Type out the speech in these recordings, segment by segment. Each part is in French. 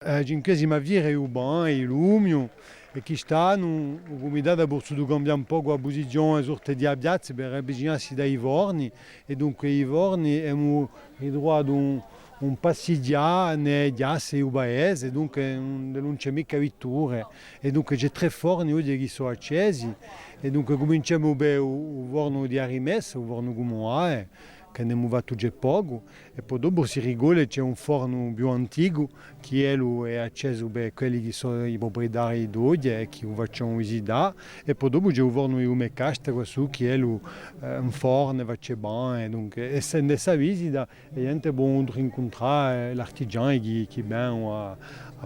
Cinquesima vire o ban e Lumio e quest'anno la comunità ha voluto cambiare un po' la posizione sorte di abbiazze per avvicinarsi dai Vorni e dunque i Vorni abbiamo ritrovato un passaggio nei Diasse e Ubaese, dunque non c'è mica vittoria e dunque c'è tre forni oggi che sono accesi e dunque cominciamo bene il Vorno di Arimessa, il Vorno Gumoae che ne abbiamo fatto già poco e poi dopo si rigola c'è un forno più antico che è acceso per quelli che sono i proprietari d'oggi e che facciamo visitare e poi dopo c'è un forno di Ume Casta che è un forno che c'è bene e dunque essendo questa visita la gente può incontrare l'artigiano che viene a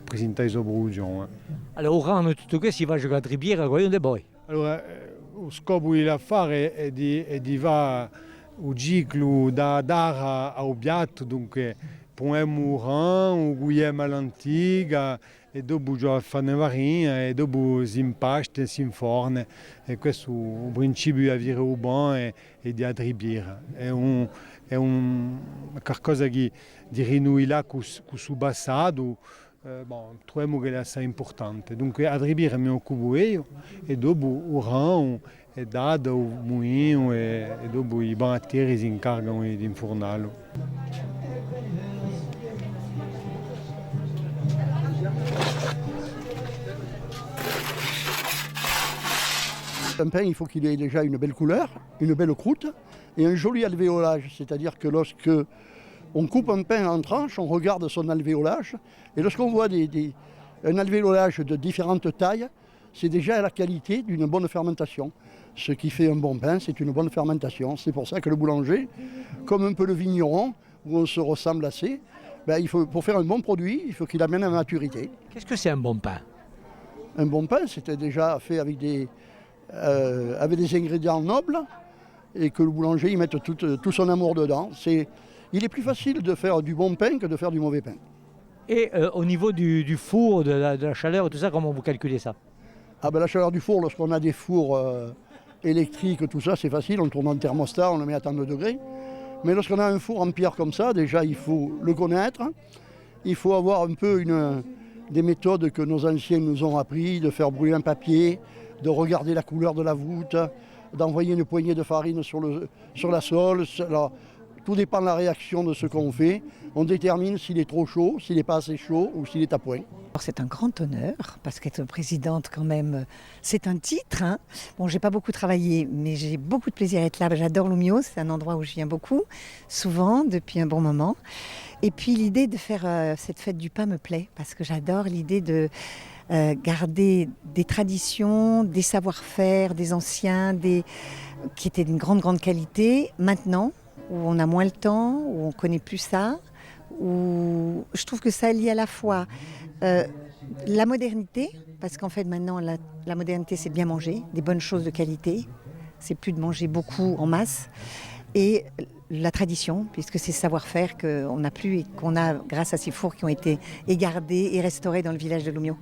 presentare le sue produzioni. Allora, au rang de tutto questo si va a giocare a Tribiera, quello de poi. Allora, lo scopo dell'affare è di fare un ciclo da Dara a Obiato, dunque poniamo il ramo, cuoiamo all'antica e dopo ci fanno la farina e dopo si impasta, si inforna e questo è il principio di avere urbano e di Tribiera. È qualcosa che di rinnovare con il suo passato. Troviamo che è assai importante. Dunque a Tribiera mi occupo io e dopo il ramo è dato al mulino e dopo i banattieri si incaricano di infornarlo. Un pain, il faut qu'il ait déjà une belle couleur, une belle croûte et un joli alvéolage. C'est-à-dire que lorsque on coupe un pain en tranches, on regarde son alvéolage et lorsqu'on voit un alvéolage de différentes tailles, c'est déjà la qualité d'une bonne fermentation. Ce qui fait un bon pain, c'est une bonne fermentation. C'est pour ça que le boulanger, comme un peu le vigneron, où on se ressemble assez, pour faire un bon produit, il faut qu'il amène à maturité. Qu'est-ce que c'est un bon pain? Un bon pain, c'était déjà fait avec des ingrédients nobles et que le boulanger y mette tout son amour dedans. Il est plus facile de faire du bon pain que de faire du mauvais pain. Et au niveau du four, de la chaleur, tout ça, comment vous calculez ça? La chaleur du four, lorsqu'on a des fours électriques, tout ça, c'est facile, on tourne en thermostat, on le met à tant de degrés. Mais lorsqu'on a un four en pierre comme ça, déjà il faut le connaître, il faut avoir un peu des méthodes que nos anciens nous ont appris, de faire brûler un papier, de regarder la couleur de la voûte, d'envoyer une poignée de farine sur la sole. Alors, tout dépend de la réaction de ce qu'on fait. On détermine s'il est trop chaud, s'il n'est pas assez chaud ou s'il est à point. C'est un grand honneur parce qu'être présidente quand même, c'est un titre. Hein. Bon, j'ai pas beaucoup travaillé, mais j'ai beaucoup de plaisir à être là. J'adore Lumio, c'est un endroit où je viens beaucoup, souvent, depuis un bon moment. Et puis l'idée de faire cette fête du pain me plaît parce que j'adore l'idée de garder des traditions, des savoir-faire, des anciens, qui étaient d'une grande qualité. Maintenant, où on a moins le temps, où on connaît plus ça, où je trouve que ça lie à la fois la modernité, parce qu'en fait maintenant la modernité c'est de bien manger, des bonnes choses de qualité, c'est plus de manger beaucoup en masse, et la tradition, puisque c'est ce savoir-faire qu'on n'a plus et qu'on a grâce à ces fours qui ont été gardés et restaurés dans le village de Lumio.